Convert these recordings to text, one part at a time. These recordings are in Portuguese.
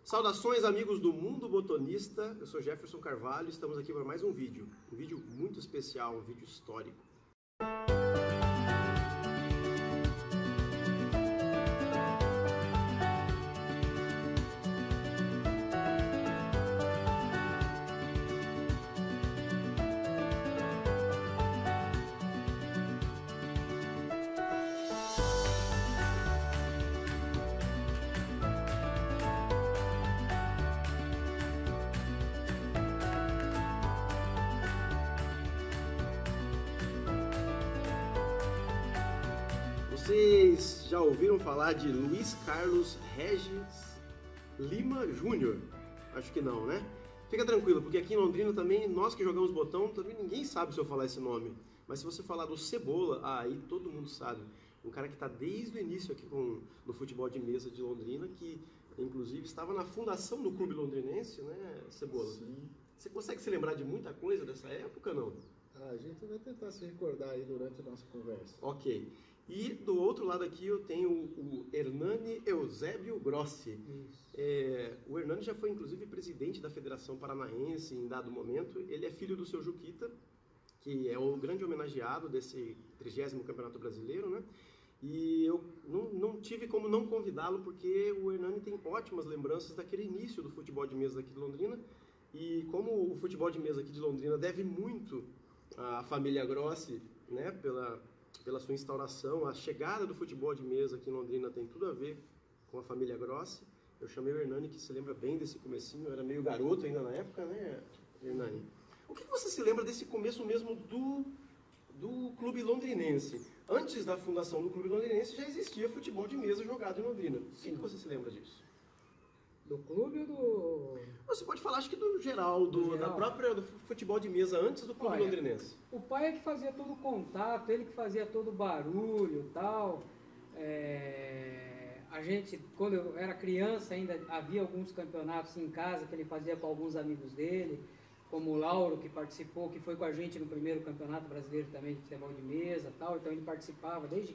Saudações, amigos do Mundo Botonista, eu sou Jefferson Carvalho e estamos aqui para mais um vídeo muito especial, um vídeo histórico. Vocês já ouviram falar de Luiz Carlos Regis Lima Júnior? Acho que não, né? Fica tranquilo, porque aqui em Londrina também, nós que jogamos botão, também ninguém sabe se eu falar esse nome. Mas se você falar do Cebola, aí todo mundo sabe. Um cara que está desde o início aqui no futebol de mesa de Londrina, que inclusive estava na fundação do clube londrinense, né, Cebola? Sim. Você consegue se lembrar de muita coisa dessa época, não? A gente vai tentar se recordar aí durante a nossa conversa. Ok. E do outro lado aqui eu tenho o Hernani Eusébio Grossi. O Hernani já foi inclusive presidente da Federação Paranaense em dado momento. Ele é filho do seu Juquita, que é o grande homenageado desse 30º Campeonato Brasileiro, né? E eu não tive como não convidá-lo, porque o Hernani tem ótimas lembranças daquele início do futebol de mesa aqui de Londrina. E como o futebol de mesa aqui de Londrina deve muito à família Grossi, né, pela sua instauração, a chegada do futebol de mesa aqui em Londrina tem tudo a ver com a família Grossi. Eu chamei o Hernani, que se lembra bem desse comecinho, eu era meio garoto ainda na época, né, Hernani? O que você se lembra desse começo mesmo do clube londrinense? Antes da fundação do clube londrinense já existia futebol de mesa jogado em Londrina. Sim. O que você se lembra disso? Do clube ou do... Você pode falar, acho que do geral, da própria do futebol de mesa antes do clube londrinense. O pai é que fazia todo o contato, ele que fazia todo o barulho e tal. A gente, quando eu era criança, ainda havia alguns campeonatos em casa que ele fazia com alguns amigos dele, como o Lauro, que participou, que foi com a gente no primeiro campeonato brasileiro também de futebol de mesa e tal. Então ele participava desde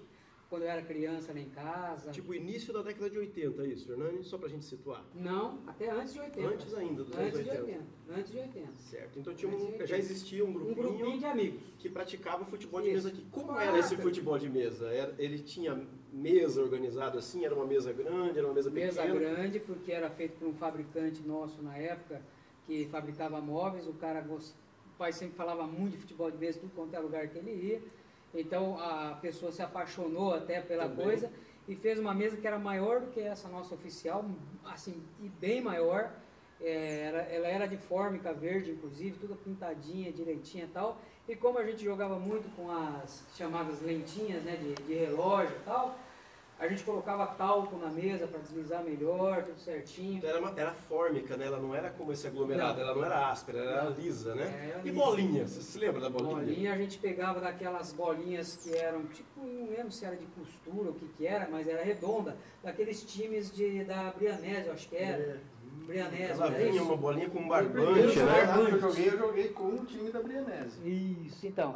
quando eu era criança lá em casa. Tipo início da década de 80, é isso, Hernani? Só pra gente situar. Não, até antes de 80. Antes ainda dos anos 80. Antes de 80. Certo, então já existia um grupinho de amigos que praticava futebol de mesa aqui. Como era esse futebol de mesa? Ele tinha mesa organizada assim? Era uma mesa grande, era uma mesa pequena? Mesa grande, porque era feito por um fabricante nosso na época, que fabricava móveis. O pai sempre falava muito de futebol de mesa, tudo quanto é lugar que ele ia. Então a pessoa se apaixonou até pela coisa e fez uma mesa que era maior do que essa nossa oficial, assim, e bem maior. Ela era de fórmica verde, inclusive, tudo pintadinha, direitinha e tal. E como a gente jogava muito com as chamadas lentinhas, né, de relógio e tal, a gente colocava talco na mesa para deslizar melhor, tudo certinho. Então era fórmica, né? Ela não era como esse aglomerado, ela não era áspera, ela era lisa, né? Era e lisa. bolinha, você se lembra da bolinha? Bolinha a gente pegava daquelas bolinhas que eram, tipo, não lembro se era de costura ou o que era, mas era redonda, daqueles times da Brianese, eu acho que era. Brianese, Ela não é vinha isso? uma bolinha com um Primeiro barbante, né? que eu joguei com o time da Brianese. Isso, então.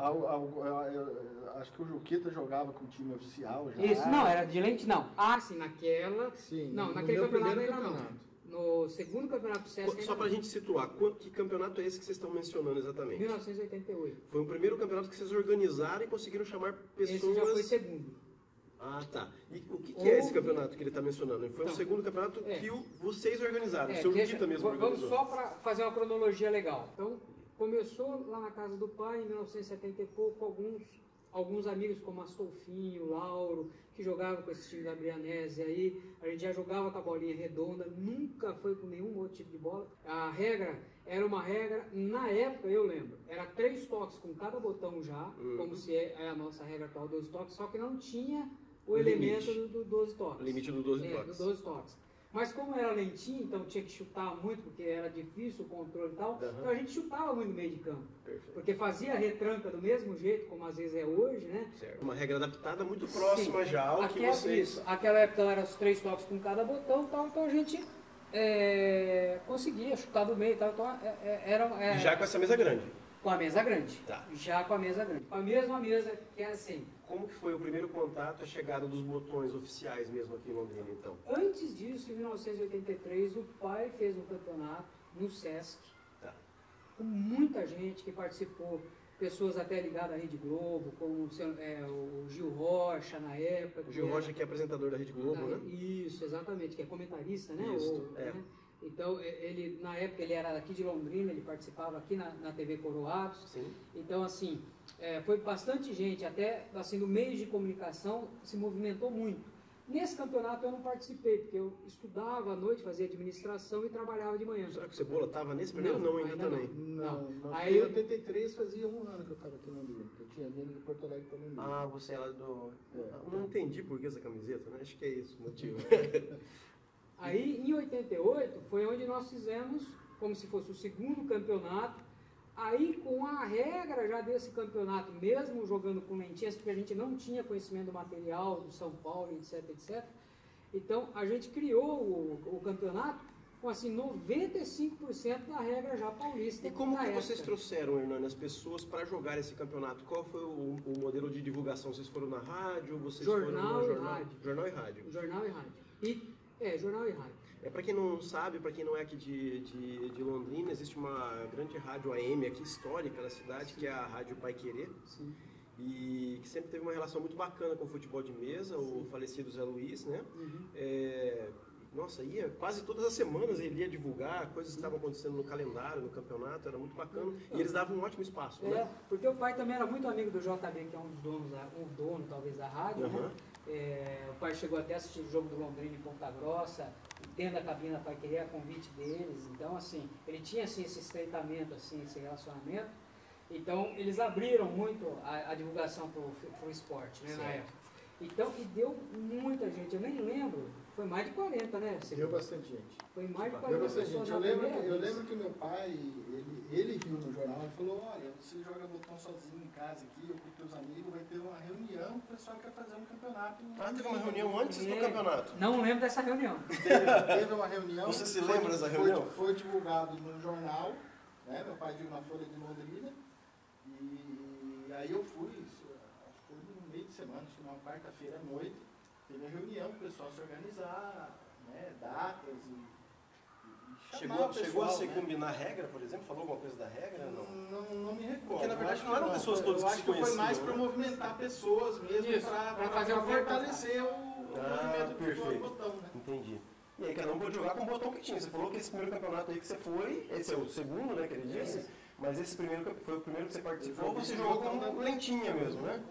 Acho que o Juquita jogava com o time oficial já. Isso, não, era de lente, não. Ah, sim, naquela. Sim, não, no naquele meu campeonato primeiro ainda campeonato. não. No segundo campeonato do Sesc Só pra gente situar, que campeonato é esse que vocês estão mencionando exatamente? 1988. Foi o primeiro campeonato que vocês organizaram e conseguiram chamar pessoas... Esse já foi segundo. Ah, tá. E o que é esse campeonato que ele está mencionando? Foi o segundo campeonato que vocês organizaram, o seu Juquita mesmo organizou. Vamos só para fazer uma cronologia legal. Então, começou lá na casa do pai, em 1970 e pouco, alguns amigos como Astolfinho, Lauro, que jogavam com esse time da Brianese aí. A gente já jogava com a bolinha redonda, nunca foi com nenhum outro tipo de bola. A regra era uma regra, na época eu lembro, era 3 toques com cada botão já, como se é a nossa regra atual, 12 toques, só que não tinha o elemento do 12 toques. O limite do 12 toques. Do 12 toques. Mas como era lentinho, então tinha que chutar muito, porque era difícil o controle e tal, então a gente chutava muito no meio de campo. Perfeito. Porque fazia a retranca do mesmo jeito, como às vezes é hoje, né? Certo. Uma regra adaptada muito próxima já ao que vocês... Isso. Aquela época eram os 3 toques com cada botão e tal, então a gente conseguia chutar do meio e tal. Então, E já com essa mesa grande? Com a mesa grande. Tá. Já com a mesa grande. Com a mesma mesa que era assim, como que foi o primeiro contato, a chegada dos botões oficiais mesmo aqui em Londrina, então? Antes disso, em 1983, o pai fez um campeonato no Sesc, Tá. com muita gente que participou, pessoas até ligadas à Rede Globo, como o Gil Rocha na época. O Gil Rocha que é apresentador da Rede Globo, né? Isso, exatamente, que é comentarista, né? Isso, é. Né? Então, ele, na época, ele era aqui de Londrina, ele participava aqui na TV Coroados. Sim. Então, assim, foi bastante gente, até assim, no meio de comunicação se movimentou muito. Nesse campeonato eu não participei, porque eu estudava à noite, fazia administração e trabalhava de manhã. Será que o Cebola estava nesse primeiro? Não, ainda também. Não. Aí Em 83 fazia um ano que eu estava aqui no Londrina. Eu tinha vindo de Porto Alegre para Londrina. Ah, você é lá do... Não entendi por que essa camiseta, né? Acho que é isso o motivo. Aí, em 88, foi onde nós fizemos, como se fosse o segundo campeonato. Aí, com a regra já desse campeonato, mesmo jogando com lentinhas, porque a gente não tinha conhecimento do material do São Paulo, etc, etc. Então, a gente criou o campeonato com, assim, 95% da regra já paulista. E como na que época. vocês trouxeram, Hernani, as pessoas para jogar esse campeonato? Qual foi o modelo de divulgação? Vocês foram na rádio? Vocês Jornal foram e no rádio. Jornal e rádio. Jornal e rádio. Jornal e rádio. Para quem não sabe, para quem não é aqui de Londrina, existe uma grande rádio AM aqui, histórica da cidade, que é a Rádio Paiquerê. Sim. E que sempre teve uma relação muito bacana com o futebol de mesa, o falecido Zé Luiz, né? Nossa, ia quase todas as semanas ele ia divulgar coisas que estavam acontecendo no calendário, no campeonato, era muito bacana. E eles davam um ótimo espaço, né? Porque o pai também era muito amigo do JB, que é um dos donos, dono talvez da rádio, né? O pai chegou até a assistir o jogo do Londrina em Ponta Grossa, dentro da cabina para querer a convite deles. Então, assim, ele tinha assim, esse estreitamento, assim, esse relacionamento. Então, eles abriram muito a divulgação para o esporte, né, na época. Então, e deu muita gente. Eu nem lembro, foi mais de 40, né? Deu bastante gente. Foi mais de 40 Deu bastante pessoas gente. na Eu primeira vez. lembro que meu pai, ele viu no jornal e falou, olha, você joga botão sozinho em casa aqui, ou com teus amigos, vai ter uma reunião, o pessoal quer fazer um campeonato. Ah, teve uma reunião antes do campeonato? Não lembro dessa reunião. Teve uma reunião. Você se lembra dessa reunião? Foi divulgado no jornal, né? Meu pai viu na Folha de Londrina, e aí eu fui, foi no meio de semana, acho que numa quarta-feira à noite, teve a reunião para o pessoal se organizar, né? Datas e Chegou a se combinar regra, por exemplo? Falou alguma coisa da regra? Não me recordo. Porque na verdade não eram pessoas todas que se conheciam. Foi mais para movimentar pessoas mesmo, para fazer fortalecer o movimento do botão, né? Entendi. E aí cada um pôde jogar com o botão que tinha. Você falou que esse primeiro campeonato aí que você foi, esse é o segundo, né, que ele disse, mas esse primeiro foi o primeiro que você participou, você jogou com lentinha mesmo, né?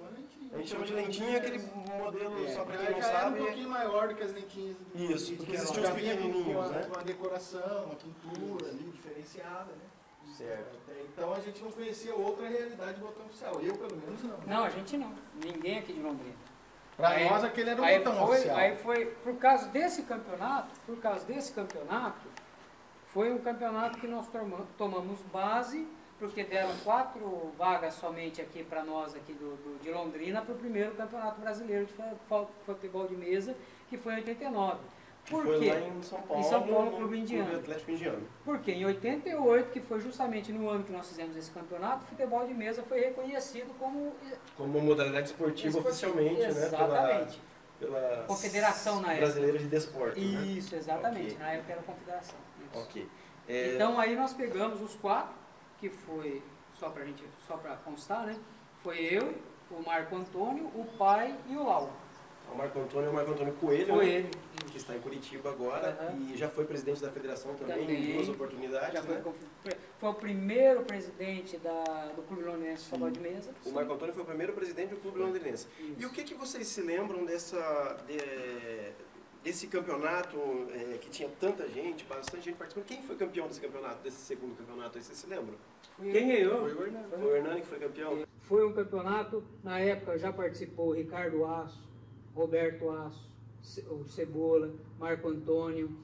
A gente chama de lentinha aquele modelo, só para quem não sabe. É um pouquinho maior do que as lentinhas. Isso, porque existiam os pequenininhos, né? Com a decoração, a pintura ali, diferenciada, né? Certo. Então a gente não conhecia outra realidade do botão oficial. Eu, pelo menos, não. Não, a gente não. Ninguém aqui de Londrina. Para nós, aquele era o botão oficial. Aí foi, por causa desse campeonato, foi um campeonato que nós tomamos base, porque deram 4 vagas somente aqui para nós aqui de Londrina para o primeiro campeonato brasileiro de futebol de mesa, que foi em 89. Por quê? Foi lá em São Paulo, no Clube Indiano. Atlético Indiano. Porque em 88, que foi justamente no ano que nós fizemos esse campeonato, o futebol de mesa foi reconhecido como uma modalidade esportiva oficialmente, exatamente, né? Pela Confederação na época. Brasileira de Desportos. Isso, né? exatamente. Okay. Na época era a Confederação. Isso. Ok. Então aí nós pegamos os 4, que foi, só para constar, né? Foi eu, o Marco Antônio, o pai e o Lau. O Marco Antônio Coelho, né? Que está em Curitiba agora, e já foi presidente da federação também em 2 oportunidades. Já né? foi o primeiro presidente do Clube Londrinense de Futebol de Mesa. O Marco Antônio foi o primeiro presidente do Clube Londrinense. E o que vocês se lembram desse campeonato que tinha tanta gente, bastante gente participando? Quem foi campeão desse campeonato, desse segundo campeonato aí, vocês se lembram? Quem ganhou? Foi o Hernani. Foi o Hernani que foi campeão? Foi um campeonato, na época já participou Ricardo Aço, Roberto Aço, o Cebola, Marco Antônio,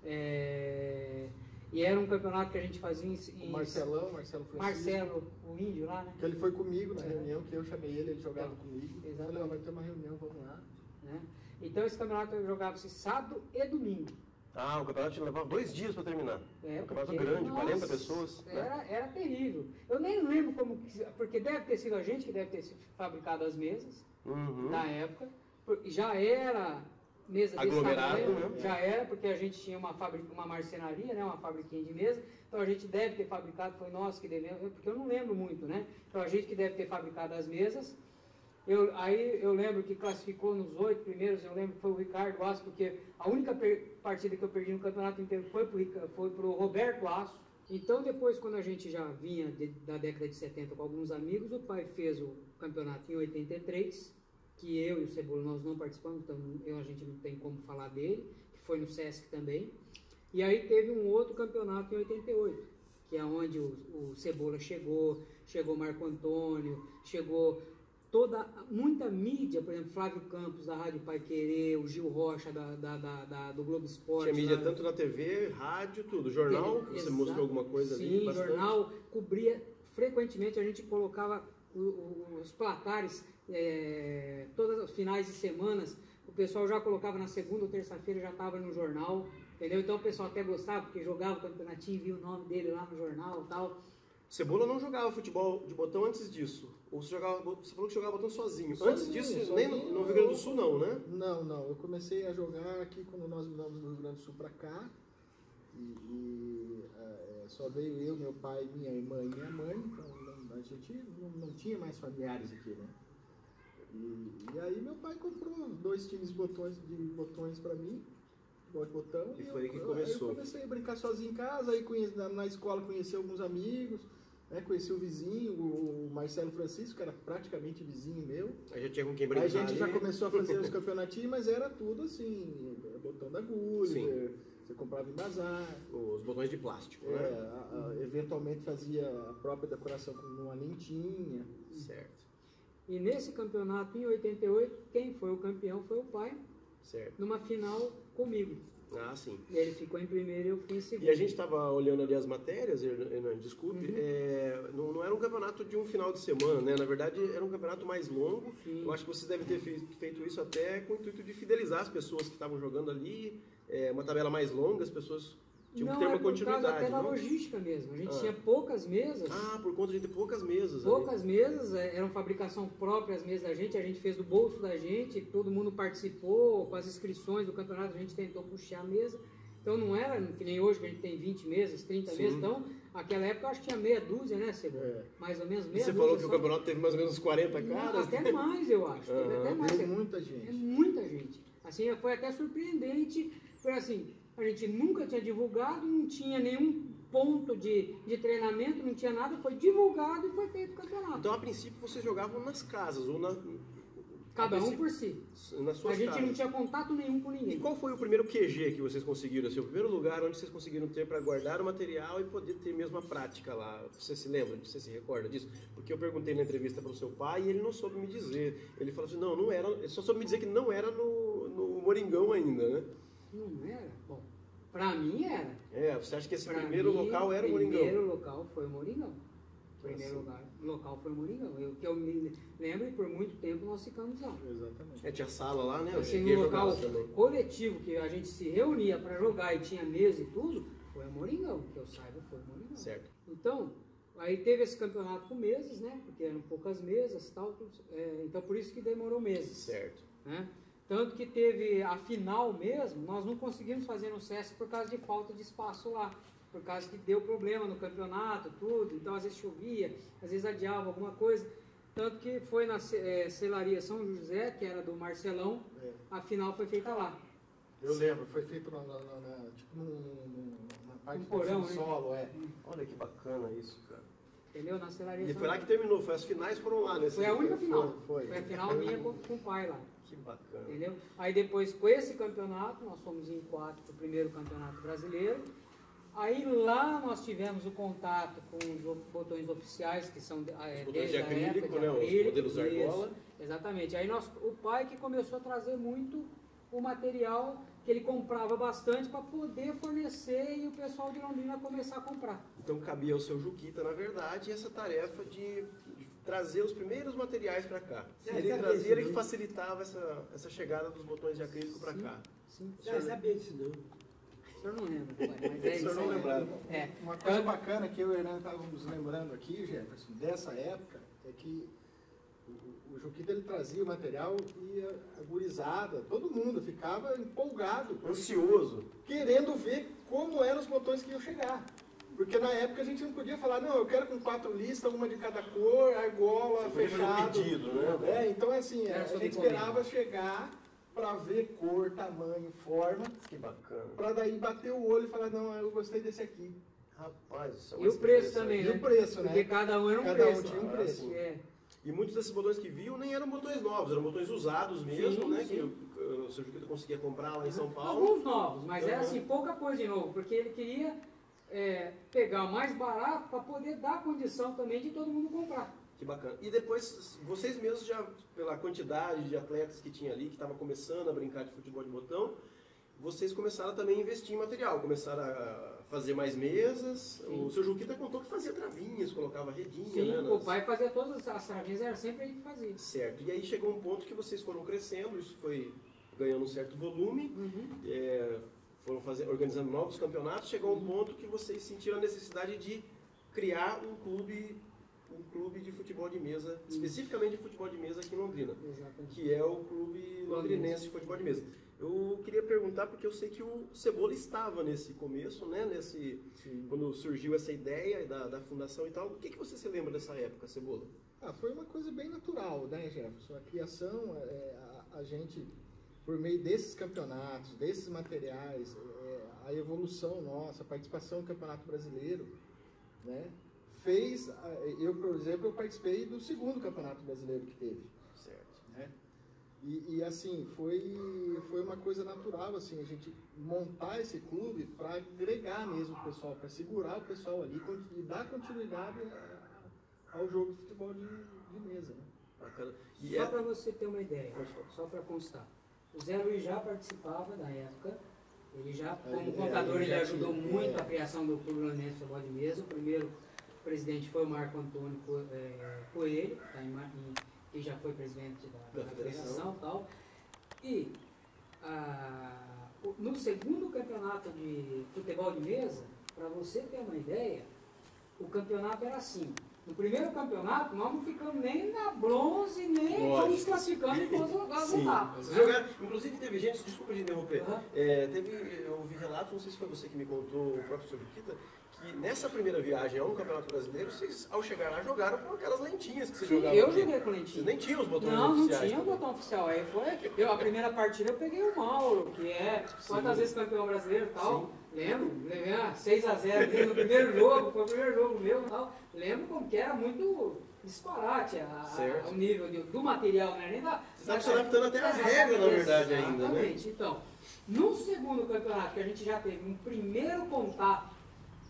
e era um campeonato que a gente fazia em Marcelo Francisco. Marcelo, o índio lá, né? Que ele foi comigo na reunião, que eu chamei ele jogava comigo. Exatamente. Eu falei, vai ter uma reunião, vamos lá. Né? Então esse campeonato eu jogava-se sábado e domingo. Ah, o campeonato levava 2 dias para terminar. Um campeonato grande, nossa, 40 pessoas. Era terrível. Eu nem lembro como, porque deve ter sido a gente que deve ter fabricado as mesas. na época. Já era mesa desse aglomerado, tamanho, né? já era, porque a gente tinha uma marcenaria, né, uma fabriquinha de mesa, então a gente deve ter fabricado, foi nós que devemos, porque eu não lembro muito, né? Então a gente que deve ter fabricado as mesas. Aí eu lembro que classificou nos 8 primeiros, eu lembro que foi o Ricardo Aço, porque a única partida que eu perdi no campeonato inteiro foi para o Roberto Aço. Então depois, quando a gente já vinha da década de 70 com alguns amigos, o pai fez o campeonato em 83, que eu e o Cebola nós não participamos, então a gente não tem como falar dele, que foi no Sesc também. E aí teve um outro campeonato em 88, que é onde o Cebola chegou o Marco Antônio, chegou muita mídia, por exemplo, Flávio Campos da Rádio Pai Querer, o Gil Rocha do Globo Esporte. Tinha mídia tanto na TV, rádio, tudo. Jornal, que você mostrou alguma coisa ali? Sim, jornal, cobria, frequentemente a gente colocava os platares, todos os finais de semanas, o pessoal já colocava na segunda ou terça-feira, já estava no jornal, entendeu? Então o pessoal até gostava, porque jogava o campeonatinho, via o nome dele lá no jornal e tal. Cebola não jogava futebol de botão antes disso? Ou você falou que jogava botão sozinho? Antes disso, nem no Rio Grande do Sul não, né? Não. Eu comecei a jogar aqui quando nós mudamos do Rio Grande do Sul para cá. Só veio eu, meu pai, minha irmã e minha mãe. Então a gente não tinha mais familiares aqui, né? E aí meu pai comprou 2 times de botões para mim. De botão. E foi aí que começou. Aí eu comecei a brincar sozinho em casa. Aí na escola conheci alguns amigos. Conheci o vizinho, o Marcelo Francisco, que era praticamente vizinho meu. Aí já tinha com quem brincar. Aí a gente já começou a fazer os campeonatinhos, mas era tudo assim, botão da agulha, você comprava em bazar. Os botões de plástico, né? Eventualmente fazia a própria decoração com uma lentinha. Certo. E nesse campeonato, em 88, quem foi o campeão foi o pai. Certo. Numa final comigo. Ah, sim. Ele ficou em primeiro e eu fui em segundo. E a gente estava olhando ali as matérias, Hernan, desculpe, não era um campeonato de um final de semana, né? Na verdade, era um campeonato mais longo. Sim. Eu acho que vocês devem ter feito isso até com o intuito de fidelizar as pessoas que estavam jogando ali, uma tabela mais longa, as pessoas tinham que ter uma continuidade. Até na logística mesmo. A gente tinha poucas mesas. Por conta de ter poucas mesas. Poucas mesas, eram fabricação própria as mesas da gente, a gente fez do bolso da gente, todo mundo participou, com as inscrições do campeonato a gente tentou puxar a mesa. Então não era que nem hoje que a gente tem 20 mesas, 30 mesas. Então, naquela época eu acho que tinha meia dúzia, né, Cebola? Mais ou menos meia dúzia. Você falou que o campeonato teve mais ou menos 40 caras? Até mais, eu acho. Teve até mais. Teve muita gente. É muita gente. Assim, foi até surpreendente. Foi assim, a gente nunca tinha divulgado, não tinha nenhum ponto de treinamento, não tinha nada, foi divulgado e foi feito o campeonato. Então, a princípio, vocês jogavam nas casas, ou cada um por si. Nas suas a gente casas. Não tinha contato nenhum com ninguém. E qual foi o primeiro QG que vocês conseguiram? Assim, o primeiro lugar onde vocês conseguiram ter para guardar o material e poder ter mesmo a prática lá? Você se lembra? Você se recorda disso? Porque eu perguntei na entrevista para o seu pai e ele não soube me dizer. Ele falou assim, não era, ele só soube me dizer que não era no Moringão ainda, né? Não era? Bom, pra mim era. Você acha que esse primeiro local era o Moringão? O primeiro local foi o Moringão. O primeiro local foi o Moringão. Que eu me lembro e por muito tempo nós ficamos lá. Exatamente. Tinha sala lá, né? Assim, no local coletivo que a gente se reunia para jogar e tinha mesa e tudo, foi o Moringão. Que eu saiba, foi o Moringão. Certo. Então, aí teve esse campeonato com mesas, né? Porque eram poucas mesas e tal. Então, por isso que demorou meses. Certo. Né? Tanto que teve a final mesmo, nós não conseguimos fazer no Sesc por causa de falta de espaço lá. Por causa que deu problema no campeonato, tudo. Então, às vezes chovia, às vezes adiava alguma coisa. Tanto que foi na Celaria São José, que era do Marcelão, a final foi feita lá. Eu lembro, foi feito na parte do porão, solo, Olha que bacana isso, cara. Entendeu? Na Celaria E São foi lá José. que terminou, as finais foram lá, né? Foi a única final. Foi a final minha com o pai lá. Que bacana. Entendeu? Aí depois, com esse campeonato, nós fomos em 4 para o primeiro campeonato brasileiro. Aí lá nós tivemos o contato com os botões oficiais, que são botões de acrílico, né? Os modelos argola. Exatamente. Aí o pai que começou a trazer muito o material que ele comprava bastante para poder fornecer e o pessoal de Londrina começar a comprar. Então cabia ao seu Juquita, na verdade, essa tarefa de trazer os primeiros materiais para cá. Ele trazia, ele que facilitava essa chegada dos botões de acrílico para cá. Sim. Já sabia disso não. O senhor não lembra, mas é isso. O senhor não lembrava. Uma coisa bacana que eu e o Hernan estávamos lembrando aqui, Jefferson, dessa época, é que o Juquita ele trazia o material e a gurizada, todo mundo ficava empolgado, Ansioso. querendo ver como eram os botões que iam chegar. Porque na época a gente não podia falar, não, eu quero com 4 listas, uma de cada cor, argola, Você fechado. um pedido, né? Então assim, Era a sob gente encomenda. esperava chegar para ver cor, tamanho, forma, Que bacana. para daí bater o olho e falar, não, eu gostei desse aqui. Rapaz, isso é E o preço também, E né? o preço, né? Porque cada um era um Cada um preço. tinha um Ah, preço. sim. É. E muitos desses botões que viam nem eram botões novos, eram botões usados mesmo, Sim, né? sim. Que o seu Juquita conseguia comprar lá em São Paulo. Alguns novos, mas era Uhum. assim, pouca coisa de novo, porque ele queria pegar o mais barato para poder dar condição também de todo mundo comprar. Que bacana. E depois, vocês mesmos já, pela quantidade de atletas que tinha ali, que estava começando a brincar de futebol de botão, vocês começaram também a investir em material, começaram a fazer mais mesas. Sim. O seu Juquita contou que fazia travinhas, colocava redinha, Sim, né? o pai fazia todas as travinhas, era sempre ele que fazia. Certo. E aí chegou um ponto que vocês foram crescendo, isso foi ganhando um certo volume, foram organizando novos campeonatos, chegou um ponto que vocês sentiram a necessidade de criar um clube de futebol de mesa, especificamente de futebol de mesa aqui em Londrina, Exatamente. que é o Clube Londrinense de Futebol de Mesa. Eu queria perguntar, porque eu sei que o Cebola estava nesse começo, né? Quando surgiu essa ideia da fundação e tal. O que você se lembra dessa época, Cebola? Foi uma coisa bem natural, né, Jefferson? A criação, a gente, por meio desses campeonatos, desses materiais, a evolução nossa, a participação no Campeonato Brasileiro, né, fez, eu, por exemplo, eu participei do 2º Campeonato Brasileiro que teve. Certo. Né? E assim, foi uma coisa natural, assim, a gente montar esse clube para agregar mesmo o pessoal, para segurar o pessoal ali e dar continuidade ao jogo de futebol de mesa. Né? Bacana. Só para você ter uma ideia, Pode falar. só para constar. O Zé Luiz já participava da época, ele já, como Ele contador, ele já ajudou tinha, muito a criação do Clube Londrinense de Futebol de Mesa. O primeiro presidente foi o Marco Antônio Coelho, que já foi presidente da federação e tal. E no 2º campeonato de futebol de mesa, para você ter uma ideia, o campeonato era assim. No primeiro campeonato, nós não ficamos nem na bronze, nem fomos classificando em todas as etapas. Né? Inclusive teve gente, desculpa de interromper, Uhum. eu ouvi relatos, não sei se foi você que me contou, o próprio Sr. Juquita, que nessa primeira viagem ao Campeonato Brasileiro, vocês, ao chegar lá, jogaram com aquelas lentinhas que vocês Sim, jogavam. eu joguei com lentinha. Vocês nem tinham os botões Não oficiais. tinha o botão oficial. Aí foi. A primeira partida eu peguei o Mauro, que é quantas vezes campeão brasileiro e tal. Sim. Lembro, levei 6-0 aqui no primeiro jogo, foi o primeiro jogo meu e tal. Lembro como que era muito disparate o nível do material, né? Nem da. Você estava se adaptando até a regra, na verdade, ainda, né? Exatamente. Então, no 2º campeonato, que a gente já teve um primeiro contato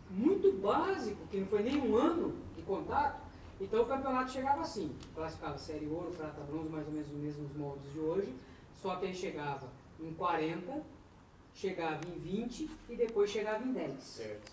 muito básico, que não foi nem um ano de contato, então o campeonato chegava assim, classificava série ouro, prata, bronze, mais ou menos os mesmos moldes de hoje, só que ele chegava em 40, chegava em 20 e depois chegava em 10. Certo.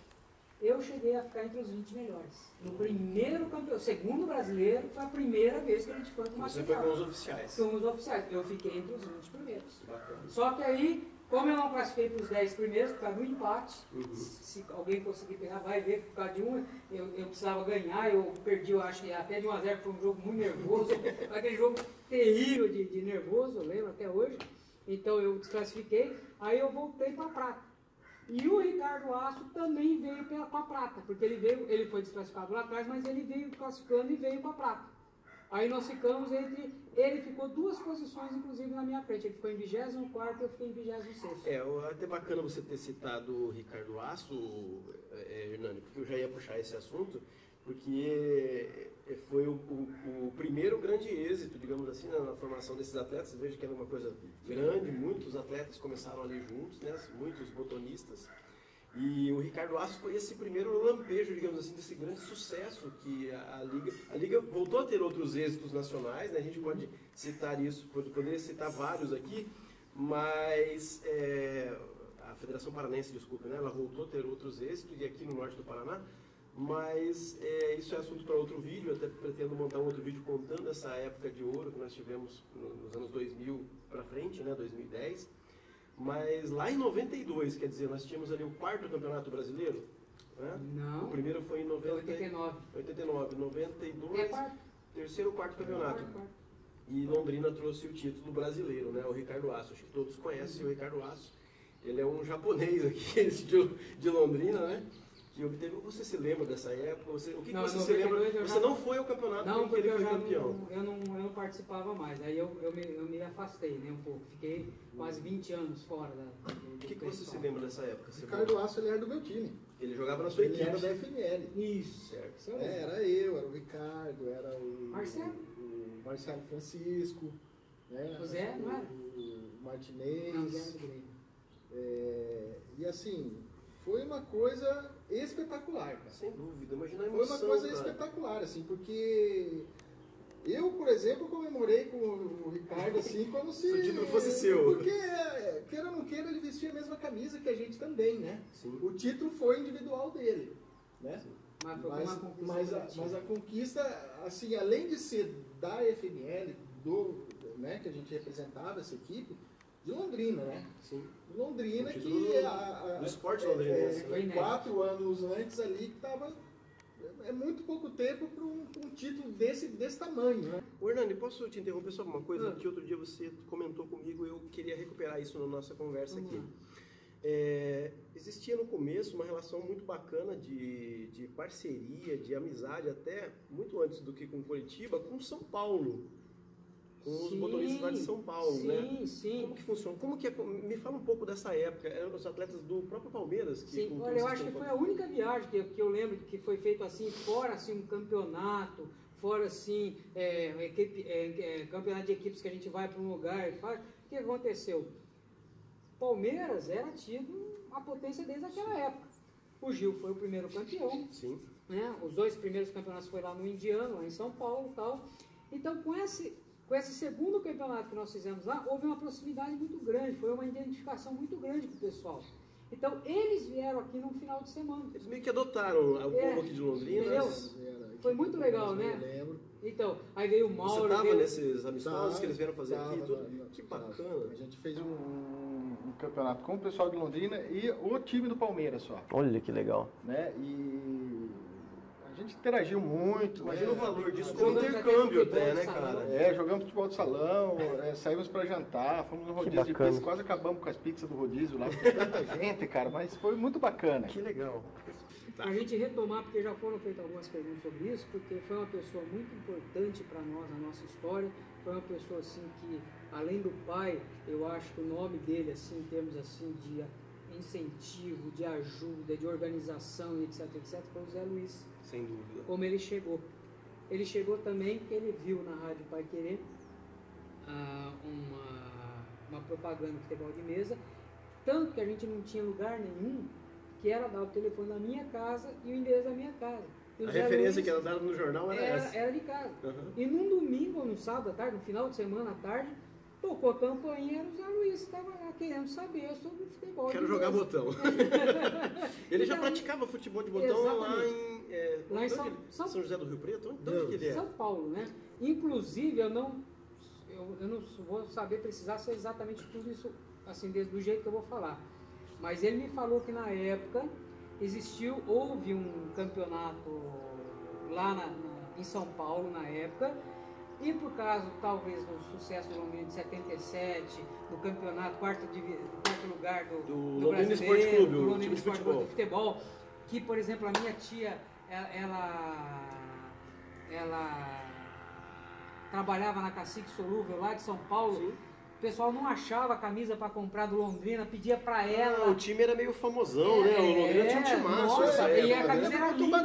Eu cheguei a ficar entre os 20 melhores. No primeiro campeonato, 2º brasileiro, foi a primeira vez que a gente foi com uma Você foi com os oficiais. com os oficiais. Eu fiquei entre os 20 primeiros. Bacana. Só que aí, como eu não classifiquei para os 10 primeiros, por causa do empate, se alguém conseguir pegar, vai ver, por causa de um, eu precisava ganhar, eu perdi, eu acho que até de 1-0, foi um jogo muito nervoso, aquele jogo terrível de nervoso, eu lembro até hoje. Então eu desclassifiquei, aí eu voltei para a prata. E o Ricardo Aço também veio com a prata, porque ele foi desclassificado lá atrás, mas ele veio classificando e veio com a prata. Aí nós ficamos ele ficou 2 posições, inclusive, na minha frente. Ele ficou em 24º e eu fiquei em 26º. É até bacana você ter citado o Ricardo Aço, Hernani, porque eu já ia puxar esse assunto, porque foi o primeiro grande êxito, digamos assim, na formação desses atletas. Veja que era uma coisa grande, muitos atletas começaram ali juntos, né, muitos botonistas. E o Ricardo Aço foi esse primeiro lampejo, digamos assim, desse grande sucesso que a Liga voltou a ter outros êxitos nacionais, né? A gente pode citar isso, poderia citar vários aqui, mas a Federação Paranense, desculpa, né? Ela voltou a ter outros êxitos, e aqui no norte do Paraná, mas isso é assunto para outro vídeo. Eu até pretendo montar um outro vídeo contando essa época de ouro que nós tivemos nos anos 2000 para frente, né? 2010. Mas lá em 92, quer dizer, nós tínhamos ali o 4º Campeonato Brasileiro, né? Não. O primeiro foi em 89. 89, 92. Terceiro ou quarto campeonato. E Londrina trouxe o título brasileiro, né? O Ricardo Aço. Acho que todos conhecem o Ricardo Aço. Ele é um japonês aqui de Londrina, né? Que obteve. Você se lembra dessa época? O que você se lembra? Você não foi ao campeonato não, porque ele foi campeão. Eu não participava mais. Aí eu me afastei, né, um pouco. Fiquei quase 20 anos fora O que você se lembra dessa época? O Ricardo Aço, ele era do meu time. Ele jogava na sua equipe. Ele era da FML. Isso. Certo. Era eu, era o Ricardo, era o Marcelo Francisco, né? O Zé, não era? O Martinez. Não, o Zé era do Grêmio. E assim, foi uma coisa espetacular, cara. Sem dúvida, imagina a Foi emoção, uma coisa cara. espetacular, assim, porque eu, por exemplo, comemorei com o Ricardo, assim, como se o título fosse seu. Porque, queira ou não queira, ele vestia a mesma camisa que a gente também, né? Sim. O título foi individual dele, né? Sim. Mas a conquista, assim, além de ser da FML, né, que a gente representava essa equipe, de Londrina, né? Sim. Londrina, que do esporte londrinense. 4 anos antes ali, que estava... É muito pouco tempo para um título desse tamanho, né? O Hernani, posso te interromper só uma coisa? Que outro dia você comentou comigo e eu queria recuperar isso na nossa conversa aqui. Existia no começo uma relação muito bacana de parceria, de amizade, até muito antes do que com Curitiba, com São Paulo. Com os motoristas lá de São Paulo, né? Sim. Como que funciona? Me fala um pouco dessa época. Eram os atletas do próprio Palmeiras? Sim, olha, eu acho que foi a única viagem que eu lembro que foi feito assim, fora assim, um campeonato, fora assim, campeonato de equipes que a gente vai para um lugar e faz. O que aconteceu? Palmeiras era tido a potência desde aquela época. O Gil foi o primeiro campeão. Sim. Né? Os 2 primeiros campeonatos foi lá no Indiano, lá em São Paulo e tal. Então, com esse segundo campeonato que nós fizemos lá, houve uma proximidade muito grande, foi uma identificação muito grande com o pessoal. Então, eles vieram aqui no final de semana. Eles meio que adotaram o povo aqui de Londrina. Entendeu? Foi muito legal, né? Eu lembro. Então, aí veio o Mauro. Você estava nesses amistosos que eles vieram fazer aqui? Que bacana. A gente fez um campeonato com o pessoal de Londrina e o time do Palmeiras só. Olha que legal. Né? E a gente interagiu muito. Imagina o valor disso como intercâmbio até, né, cara? Jogamos futebol de salão, saímos pra jantar, fomos no rodízio de pizza, quase acabamos com as pizzas do rodízio lá, com tanta gente, cara, mas foi muito bacana. Que legal. A gente retomar, porque já foram feitas algumas perguntas sobre isso, porque foi uma pessoa muito importante para nós, na nossa história, foi uma pessoa assim que, além do pai, eu acho que o nome dele, assim, em termos assim de incentivo, de ajuda, de organização, etc, foi o Zé Luiz. Sem dúvida. Como ele chegou. Ele chegou também porque ele viu na Rádio Pai Querer uma propaganda de futebol de mesa, tanto que a gente não tinha lugar nenhum, que era dar o telefone da minha casa e o endereço da minha casa. E a referência que era dada no jornal era essa. Era de casa. Uhum. E num domingo ou num sábado à tarde, no final de semana à tarde, tocou a campainha, era o Zé Luiz, estava lá querendo saber sobre futebol. Quero jogar botão. Ele já praticava futebol de botão lá em São José do Rio Preto? De onde que ele é? São Paulo, né? Inclusive, eu não vou saber precisar ser exatamente tudo isso, assim, do jeito que eu vou falar. Mas ele me falou que na época houve um campeonato lá em São Paulo, na época, e por causa, talvez, do sucesso do Londrina de 77, do campeonato, quarto lugar do Londrina Esporte Clube, do o time de futebol, que, por exemplo, a minha tia, ela trabalhava na Cacique Solúvel, lá de São Paulo. Sim. O pessoal não achava a camisa para comprar do Londrina, pedia para ela. O time era meio famosão, né? O Londrina tinha um timaço. E a camisa era linda,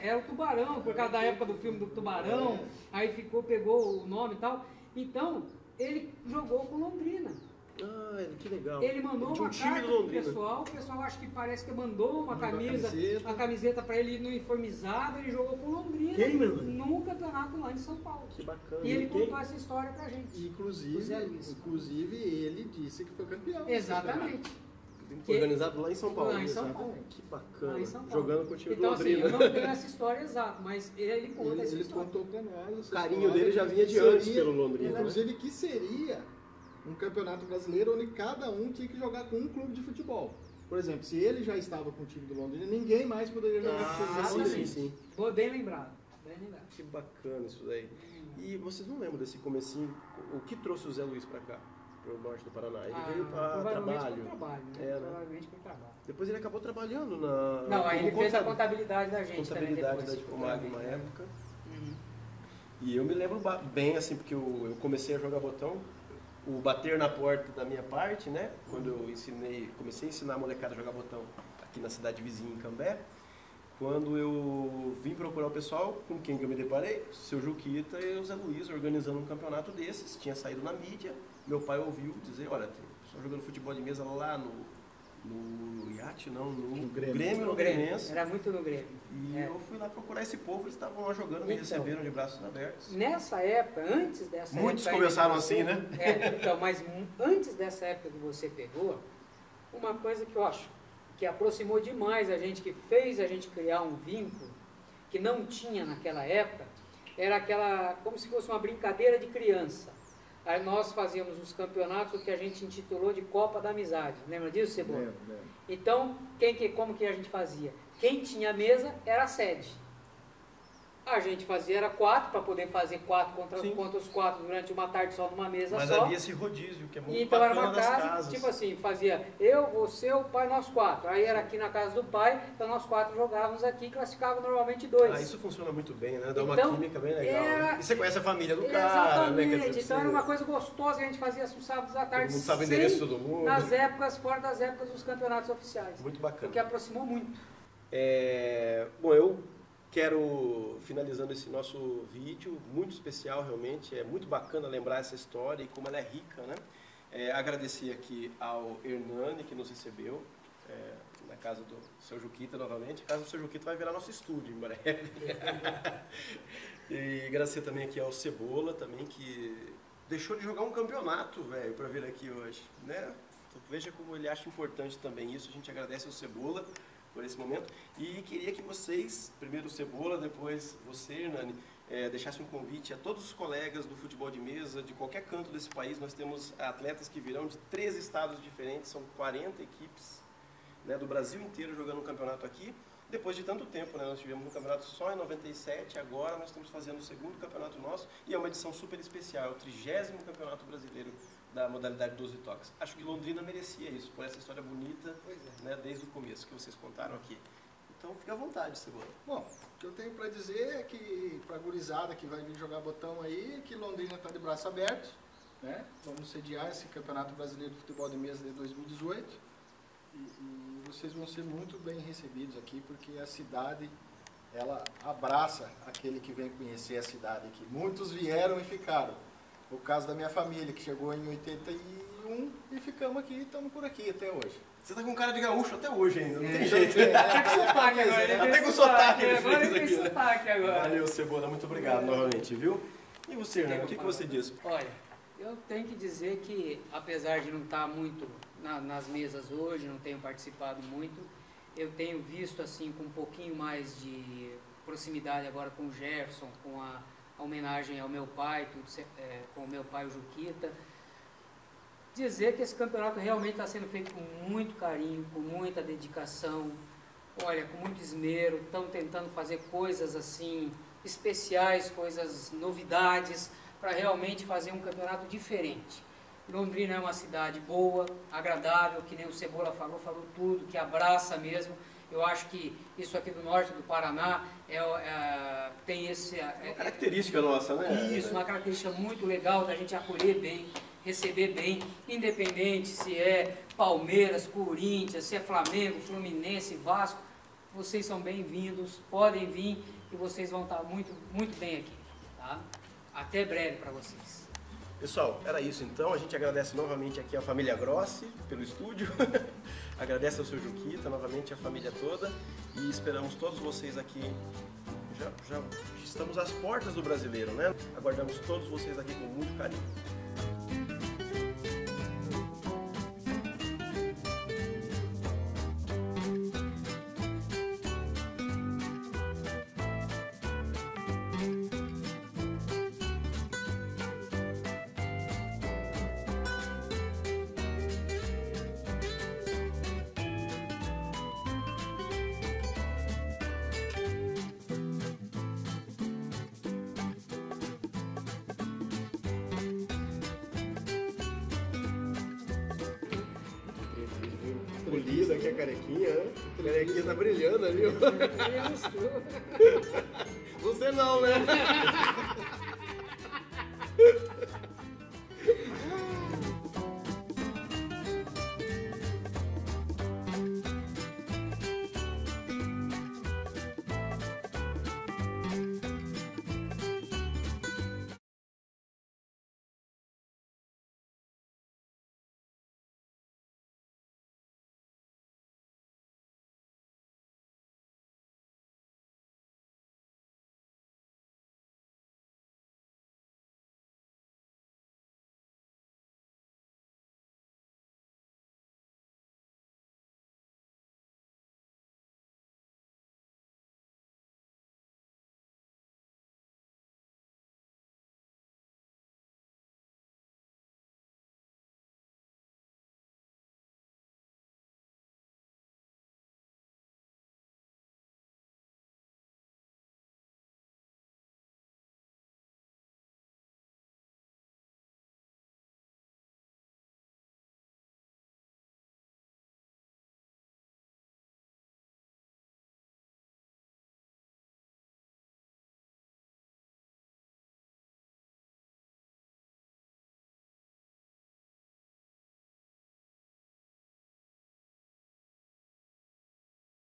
era o Tubarão, por causa da época do filme do Tubarão. Aí pegou o nome e tal. Então, ele jogou com Londrina. Ah, que legal. Ele mandou uma carta pro pessoal, o pessoal acho que parece que mandou uma camiseta para ele no uniformizado, ele jogou com Londrina. Quem, meu? Num campeonato lá em São Paulo. Que bacana. E ele contou essa história pra gente. Inclusive ele disse que foi campeão. Exatamente. Organizado lá em São Paulo. Lá em São Paulo. Que bacana. Lá em São Paulo. Jogando com o time do Londrina. Londrina. Então, assim, eu não tenho essa história exata, mas ele conta essa história. Ele contou pra nós. O carinho dele já vinha de antes pelo Londrina. Inclusive, que seria um campeonato brasileiro onde cada um tinha que jogar com um clube de futebol. Por exemplo, se ele já estava com o time do Londrina, ninguém mais poderia jogar com o time do Londrina. Sim. Bem lembrado. bem lembrado. Que bacana isso daí. E vocês não lembram desse comecinho, o que trouxe o Zé Luiz para cá, para o norte do Paraná? Ele veio para trabalho. Trabalho, né? É, né? Provavelmente para trabalho. Depois ele acabou trabalhando na... Não, aí ele fez a contabilidade da gente contabilidade também depois. da Dipomag uma época. Uhum. E eu me lembro bem, assim, porque eu comecei a jogar botão, o bater na porta da minha parte, né? Quando eu comecei a ensinar a molecada a jogar botão aqui na cidade vizinha, em Cambé. Quando eu vim procurar o pessoal, com quem que eu me deparei? O seu Juquita e o Zé Luiz organizando um campeonato desses, tinha saído na mídia. Meu pai ouviu dizer, olha, tem pessoal jogando futebol de mesa lá no Iate, não, no Grêmio Londrinense. Era muito no Grêmio. E eu fui lá procurar esse povo, eles estavam lá jogando, me receberam de braços abertos. Nessa época, antes dessa época... Muitos começaram assim, né? Então, mas antes dessa época que você pegou, uma coisa que eu acho que aproximou demais a gente, que fez a gente criar um vínculo que não tinha naquela época, era aquela, como se fosse uma brincadeira de criança. Aí nós fazíamos os campeonatos, o que a gente intitulou de Copa da Amizade. Lembra disso, Cebola? Lembro. Então, como que a gente fazia? Quem tinha mesa era a sede. A gente fazia, era 4, para poder fazer 4 contra os 4 durante uma tarde só numa mesa Mas só. Mas havia esse rodízio, que é muito então bacana era uma das casa, casas. tipo assim, fazia eu, você, o pai, nós 4. Aí era aqui na casa do pai, então nós 4 jogávamos aqui e classificava normalmente 2. Isso funciona muito bem, né? Dá uma Então, química bem legal. Né? E você conhece a família do cara, exatamente, né? então era uma coisa gostosa que a gente fazia aos sábados à tarde. Todo mundo sabe o endereço de todo mundo. Nas épocas, fora das épocas dos campeonatos oficiais. Muito bacana. O que aproximou muito. Bom, eu quero, finalizando esse nosso vídeo, muito especial realmente, é muito bacana lembrar essa história e como ela é rica, né? Agradecer aqui ao Hernani que nos recebeu, na casa do seu Juquita novamente. A casa do seu Juquita vai virar nosso estúdio em breve. E agradecer também aqui ao Cebola, também, que deixou de jogar um campeonato, velho, para vir aqui hoje, né? Então, veja como ele acha importante também isso. A gente agradece ao Cebola por esse momento. E queria que vocês, primeiro o Cebola, depois você, Hernani, deixasse um convite a todos os colegas do futebol de mesa, de qualquer canto desse país. Nós temos atletas que virão de 13 estados diferentes, são 40 equipes, né, do Brasil inteiro jogando um campeonato aqui. Depois de tanto tempo, né, nós tivemos um campeonato só em 97, agora nós estamos fazendo o segundo campeonato nosso, e é uma edição super especial, é o 30º campeonato brasileiro da modalidade 12 toques. Acho que Londrina merecia isso, por essa história bonita, né, desde o começo que vocês contaram aqui. Então fica à vontade, Cebola. Bom, o que eu tenho para dizer é que, para a gurizada que vai vir jogar botão aí, que Londrina está de braço aberto, né? Vamos sediar esse Campeonato Brasileiro de Futebol de Mesa de 2018 e vocês vão ser muito bem recebidos aqui, porque a cidade, ela abraça aquele que vem conhecer a cidade aqui. Muitos vieram e ficaram. O caso da minha família, que chegou em 81 e ficamos aqui, estamos por aqui até hoje. Você tá com cara de gaúcho até hoje ainda, não tem jeito. Até com sotaque agora. Até com sotaque ele agora fez tem aqui, né? sotaque agora. Valeu, Cebola, muito obrigado novamente, viu? E você, Hernani, o que você diz? Olha, eu tenho que dizer que, apesar de não estar muito nas mesas hoje, não tenho participado muito, eu tenho visto assim com um pouquinho mais de proximidade agora com o Jefferson, com a homenagem ao meu pai, com o meu pai, o Juquita, dizer que esse campeonato realmente está sendo feito com muito carinho, com muita dedicação, olha, com muito esmero, estão tentando fazer coisas assim especiais, coisas, novidades, para realmente fazer um campeonato diferente. Londrina é uma cidade boa, agradável, que nem o Cebola falou tudo, que abraça mesmo. Eu acho que isso aqui do norte do Paraná tem esse... uma característica nossa, né? Isso, uma característica muito legal da gente acolher bem, receber bem, independente se é Palmeiras, Corinthians, se é Flamengo, Fluminense, Vasco, vocês são bem-vindos, podem vir e vocês vão estar muito, muito bem aqui, tá? Até breve para vocês. Pessoal, era isso então. A gente agradece novamente aqui a família Grossi pelo estúdio. Agradece ao seu Juquita, novamente a família toda. E esperamos todos vocês aqui. Já estamos às portas do Brasileiro, né? Aguardamos todos vocês aqui com muito carinho. polido aqui a carequinha, né? A carequinha tá brilhando ali. Você não, né?